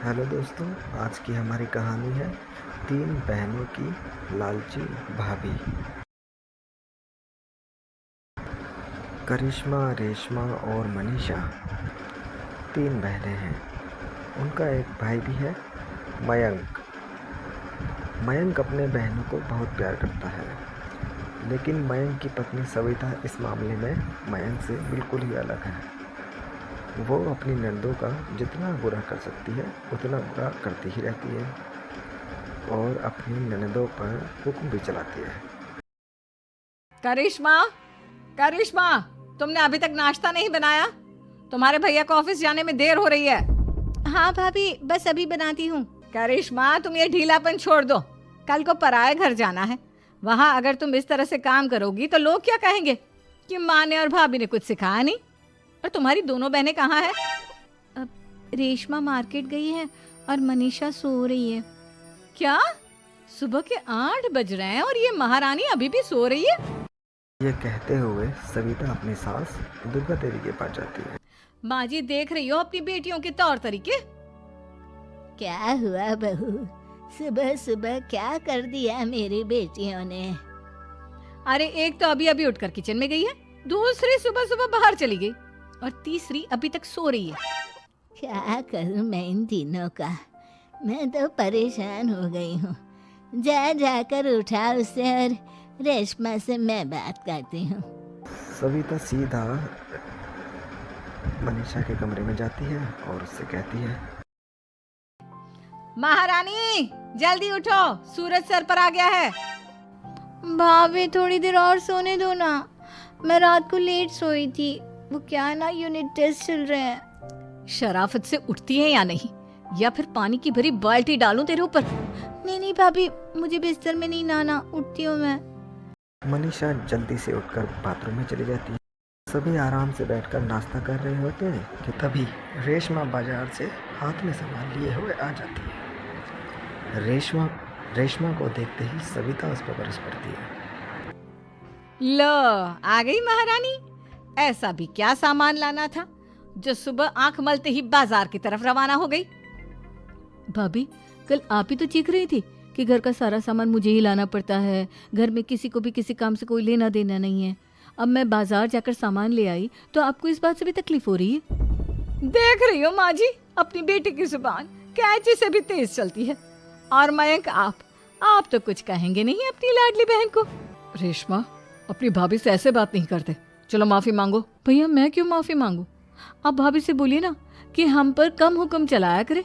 Hello दोस्तों, आज की हमारी कहानी है तीन बहनों की लालची भाभी। करिश्मा, रेशमा और मनीषा तीन बहनें हैं। उनका एक भाई भी है, मयंक। मयंक अपने बहनों को बहुत प्यार करता है, लेकिन मयंक की पत्नी सविता इस मामले में मयंक से बिल्कुल ही अलग है। वो अपनी नंदों का जितना बुरा कर सकती है उतना बुरा करती ही रहती है और अपनी ननदों पर हुक्म भी चलाती है। करिश्मा, करिश्मा, तुमने अभी तक नाश्ता नहीं बनाया? तुम्हारे भैया को ऑफिस जाने में देर हो रही है। हाँ भाभी, बस अभी बनाती हूँ। करिश्मा, तुम ये ढीलापन छोड़ दो। कल को पराये घर जाना है। वहाँ अगर तुम इस तरह से काम करोगी तो लोग क्या कहेंगे कि माँ ने और भाभी ने कुछ सिखाया नहीं। और तुम्हारी दोनों बहनें कहाँ हैं? अब रेशमा मार्केट गई है और मनीषा सो रही है। क्या? सुबह के 8 बज रहे हैं और ये महारानी अभी भी सो रही है? ये कहते हुए सविता अपनी सास दुर्गा देवी के पास जाती है। माँ जी, देख रही हो अपनी बेटियों के तौर तरीके? क्या हुआ बहू, सुबह सुबह क्या कर दिया मेरी बेटियों ने? अरे, एक तो अभी अभी उठकर किचन में गई है, दूसरी सुबह सुबह बाहर चली गई और तीसरी अभी तक सो रही है। क्या करूं मैं इन तीनों का? मैं तो परेशान हो गई हूँ। जा जाकर उठा उसे और रेशमा से मैं बात करती हूँ। सविता सीधा मनीषा के कमरे में जाती है और उससे कहती है, महारानी, जल्दी उठो, सूरज सर पर आ गया है। भाभी, थोड़ी देर और सोने दो ना। मैं रात को लेट सोई थी। वो क्या ना, यूनिट टेस्ट चल रहे हैं। शराफत से उठती है या नहीं, या फिर पानी की भरी बाल्टी डालूं तेरे ऊपर? नहीं भाभी, मुझे बिस्तर में नहीं लाना, उठती हूँ मैं। मनीषा जल्दी से उठकर बाथरूम में चली जाती है। सभी आराम से बैठकर नाश्ता कर रहे होते हैं कि तभी रेशमा बाजार से हाथ में सामान लिए हुए आ जाती है। रेशमा को देखते ही सविता उस पर बरस पड़ती है। लो, आ गई महारानी। ऐसा भी क्या सामान लाना था जो सुबह आंख मलते ही बाजार की तरफ रवाना हो गई? भाभी, कल आप ही तो चीख रही थी कि घर का सारा सामान मुझे ही लाना पड़ता है, घर में किसी को भी किसी काम से कोई लेना देना नहीं है। अब मैं बाजार जाकर सामान ले आई तो आपको इस बात से भी तकलीफ हो रही है? देख रही हो माँ जी, अपनी बेटी की जुबान कैंची से भी तेज चलती है। और मयंक, आप तो कुछ कहेंगे नहीं अपनी लाडली बहन को? रेशमा, अपनी भाभी से ऐसे बात नहीं करते। चलो माफी मांगो। भैया, मैं क्यों माफी मांगू? आप भाभी से बोलिए ना कि हम पर कम हुक्म चलाया करे।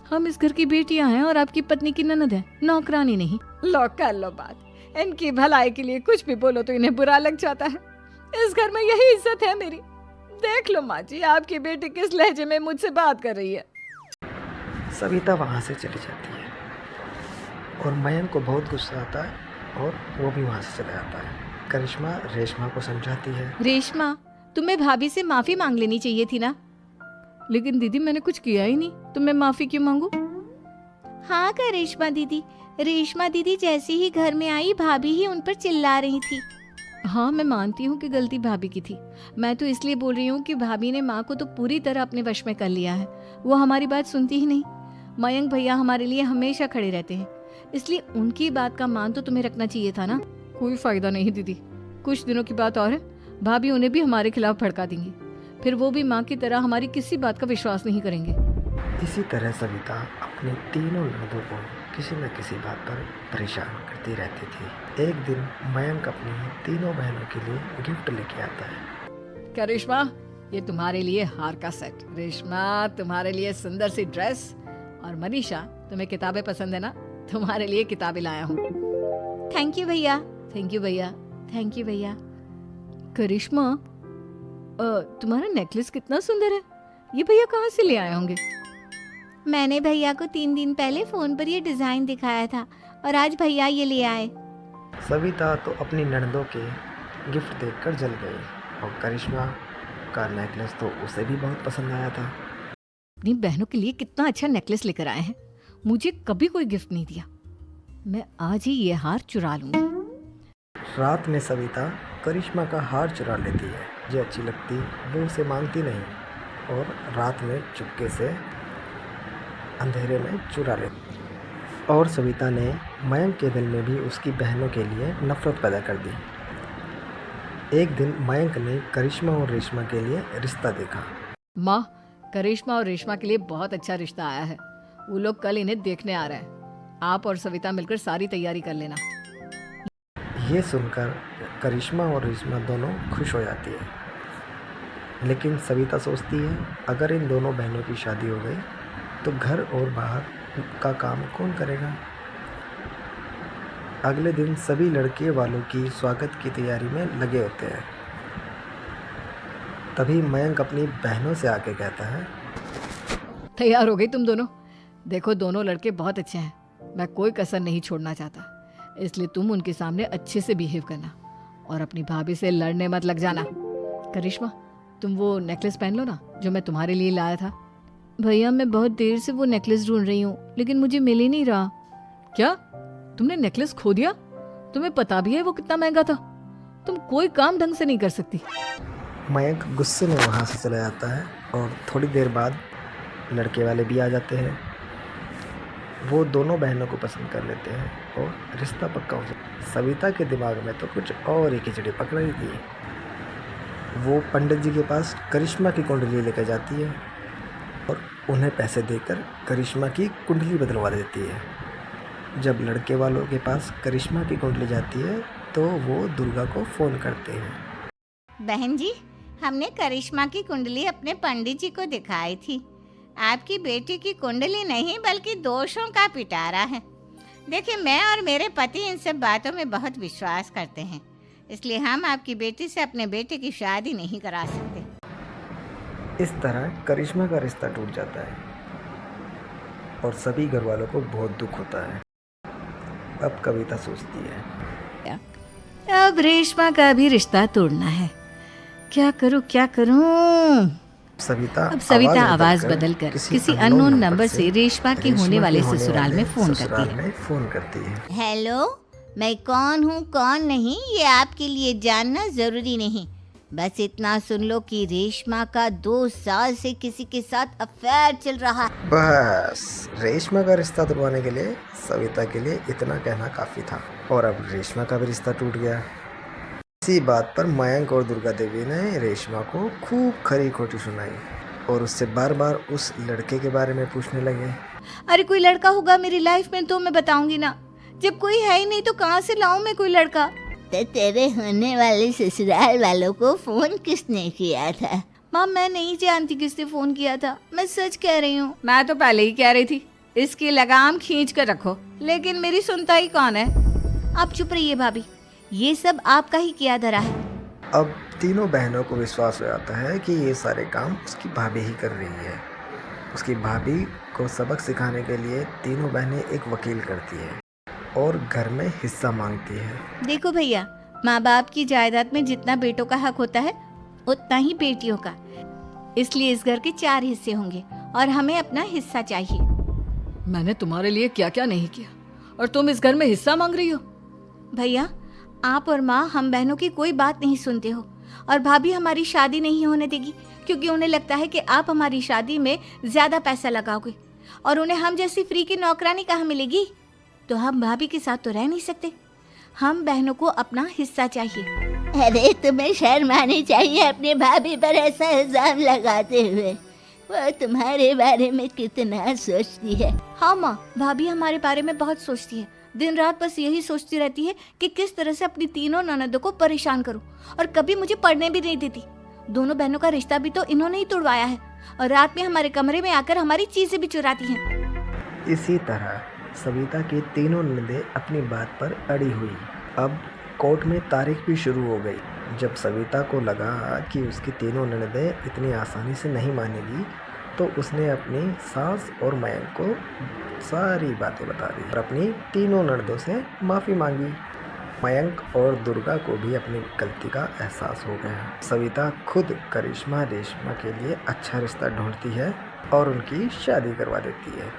हम इस घर की बेटियां हैं और आपकी पत्नी की ननद है, नौकरानी नहीं। लो, कर लो बात। इनकी भलाई के लिए कुछ भी बोलो तो इन्हें बुरा लग जाता है। इस घर में यही इज्जत है मेरी। देख लो माँ जी, आपकी बेटी किस लहजे में मुझसे बात कर रही है। सविता वहाँ से चली जाती है और मयंक को बहुत गुस्सा आता है और वो भी वहाँ से चला जाता है। करिश्मा रेशमा को समझाती है, रेशमा, तुम्हें भाभी से माफी मांग लेनी चाहिए थी ना। लेकिन दीदी, मैंने कुछ किया ही नहीं तो मैं माफी क्यों मांगू? हाँ करिश्मा दीदी, रेशमा दीदी जैसे ही घर में आई, भाभी ही उन पर चिल्ला रही थी। हाँ, मैं मानती हूँ कि गलती भाभी की थी। मैं तो इसलिए बोल रही हूँ कि भाभी ने माँ को तो पूरी तरह अपने वश में कर लिया है। वो हमारी बात सुनती ही नहीं। मयंक भैया हमारे लिए हमेशा खड़े रहते हैं, इसलिए उनकी बात का मान तो तुम्हें रखना चाहिए था ना। कोई फायदा नहीं दीदी, कुछ दिनों की बात और है, भाभी उन्हें भी हमारे खिलाफ भड़का देंगी। फिर वो भी माँ की तरह हमारी किसी बात का विश्वास नहीं करेंगे। इसी तरह सविता अपनी तीनों ननदों को किसी न किसी बात पर परेशान करती रहती थी। एक दिन मयंक अपनी तीनों बहनों के लिए गिफ्ट लेके आता है। करिश्मा, ये तुम्हारे लिए हार का सेट। रेशमा, तुम्हारे लिए सुंदर सी ड्रेस। और मनीषा, तुम्हें किताबें पसंद है ना? तुम्हारे लिए किताबें लाया हूँ। थैंक यू भैया। थैंक यू भैया। थैंक यू भैया। करिश्मा, तुम्हारा नेकलेस कितना सुंदर है। ये भैया कहाँ से ले आए होंगे? मैंने भैया को 3 दिन पहले फोन पर ये डिजाइन दिखाया था और आज भैया ये ले आए। सविता तो अपनी ननदों के गिफ्ट देखकर जल गई और करिश्मा का नेकलेस तो उसे भी बहुत पसंद आया था। अपनी बहनों के लिए कितना अच्छा नेकलेस लेकर आए हैं। मुझे कभी कोई गिफ्ट नहीं दिया। मैं आज ही ये हार चुरा लूंगी। रात में सविता करिश्मा का हार चुरा लेती है। जो अच्छी लगती वो उसे मांगती नहीं और रात में चुपके से अंधेरे में चुरा लेती। और सविता ने मयंक के दिल में भी उसकी बहनों के लिए नफरत पैदा कर दी। एक दिन मयंक ने करिश्मा और रेशमा के लिए रिश्ता देखा। माँ, करिश्मा और रेशमा के लिए बहुत अच्छा रिश्ता आया है। वो लोग कल इन्हें देखने आ रहे हैं। आप और सविता मिलकर सारी तैयारी कर लेना। ये सुनकर करिश्मा और रेशमा दोनों खुश हो जाती है, लेकिन सविता सोचती है अगर इन दोनों बहनों की शादी हो गई तो घर और बाहर का काम कौन करेगा। अगले दिन सभी लड़के वालों की स्वागत की तैयारी में लगे होते हैं। तभी मयंक अपनी बहनों से आके कहता है, तैयार हो गई तुम दोनों? देखो, दोनों लड़के बहुत अच्छे हैं। मैं कोई कसर नहीं छोड़ना चाहता, इसलिए तुम उनके सामने अच्छे से बिहेव करना और अपनी भाभी से लड़ने मत लग जाना। करिश्मा, तुम वो नेकलेस पहन लो ना जो मैं तुम्हारे लिए लाया था। भैया, मैं बहुत देर से वो नेकलेस ढूंढ रही हूँ, लेकिन मुझे मिल ही नहीं रहा। क्या तुमने नेकलेस खो दिया? तुम्हें पता भी है वो कितना महंगा था। तुम कोई काम ढंग से नहीं कर सकती। मयंक गुस्से में वहाँ से चला जाता है और थोड़ी देर बाद लड़के वाले भी आ जाते हैं। वो दोनों बहनों को पसंद कर लेते हैं और रिश्ता पक्का हो जाता है। सविता के दिमाग में तो कुछ और ही खिचड़ी पक रही थी। वो पंडित जी के पास करिश्मा की कुंडली लेकर जाती है और उन्हें पैसे देकर करिश्मा की कुंडली बदलवा देती है। जब लड़के वालों के पास करिश्मा की कुंडली जाती है तो वो दुर्गा को फ़ोन करते हैं। बहन जी, हमने करिश्मा की कुंडली अपने पंडित जी को दिखाई थी। आपकी बेटी की कुंडली नहीं बल्कि दोषों का पिटारा है। देखिए, मैं और मेरे पति इन सब बातों में बहुत विश्वास करते हैं, इसलिए हम आपकी बेटी से अपने बेटे की शादी नहीं करा सकते। इस तरह करिश्मा का रिश्ता टूट जाता है और सभी घर वालों को बहुत दुख होता है। अब कविता सोचती है, अब रेशमा का भी रिश्ता तोड़ना है। क्या करूं क्या करूं? अब सविता आवाज बदलकर किसी अननोन नंबर से रेशमा के होने वाले ससुराल में फोन करती है। हेलो, मैं कौन हूँ कौन नहीं ये आपके लिए जानना जरूरी नहीं। बस इतना सुन लो कि रेशमा का 2 साल से किसी के साथ अफेयर चल रहा है। बस रेशमा का रिश्ता तुड़वाने के लिए सविता के लिए इतना कहना काफी था और अब रेशमा का भी रिश्ता टूट गया। इसी बात पर मयंक और दुर्गा देवी ने रेशमा को खूब खरी खोटी सुनाई और उससे बार बार उस लड़के के बारे में पूछने लगे। अरे कोई लड़का होगा मेरी लाइफ में तो मैं बताऊंगी ना। जब कोई है ही नहीं तो कहाँ से लाऊं मैं कोई लड़का? तो तेरे होने वाले ससुराल वालों को फोन किसने किया था? माँ, मैं नहीं जानती किसने फोन किया था। मैं सच कह रही हूँ। मैं तो पहले ही कह रही थी इसकी लगाम खींच कर रखो, लेकिन मेरी सुनता ही कौन है। आप चुप रहिए भाभी, ये सब आपका ही किया धरा है। अब तीनों बहनों को विश्वास हो जाता है कि ये सारे काम उसकी भाभी ही कर रही है। उसकी भाभी को सबक सिखाने के लिए तीनों बहनें एक वकील करती है और घर में हिस्सा मांगती है। देखो भैया, माँ बाप की जायदाद में जितना बेटों का हक होता है उतना ही बेटियों का। इसलिए इस घर के 4 हिस्से होंगे और हमें अपना हिस्सा चाहिए। मैंने तुम्हारे लिए क्या क्या नहीं किया और तुम इस घर में हिस्सा मांग रही हो? भैया, आप और माँ हम बहनों की कोई बात नहीं सुनते हो और भाभी हमारी शादी नहीं होने देगी क्योंकि उन्हें लगता है कि आप हमारी शादी में ज्यादा पैसा लगाओगे और उन्हें हम जैसी फ्री की नौकरानी कहाँ मिलेगी। तो हम भाभी के साथ तो रह नहीं सकते। हम बहनों को अपना हिस्सा चाहिए। अरे तुम्हें शर्म आनी चाहिए अपनी भाभी पर ऐसा इल्जाम लगाते हुए। वो तुम्हारे बारे में कितना सोचती है। हाँ माँ, भाभी हमारे बारे में बहुत सोचती है। दिन रात बस यही सोचती रहती है कि किस तरह से अपनी तीनों ननदों को परेशान करूं और कभी मुझे पढ़ने भी नहीं देती। दोनों बहनों का रिश्ता भी तो इन्होंने ही तोड़वाया है और रात में हमारे कमरे में आकर हमारी चीजें भी चुराती हैं। इसी तरह सविता की तीनों ननदें अपनी बात पर अड़ी हुई। अब कोर्ट में तारीख भी शुरू हो गई। जब सविता को लगा कि उसकी तीनों ननदें इतनी आसानी से नहीं मानेगी तो उसने अपनी सास और मयंक को सारी बातें बता दी और अपनी तीनों ननदों से माफ़ी मांगी। मयंक और दुर्गा को भी अपनी गलती का एहसास हो गया। सविता खुद करिश्मा रेशमा के लिए अच्छा रिश्ता ढूंढती है और उनकी शादी करवा देती है।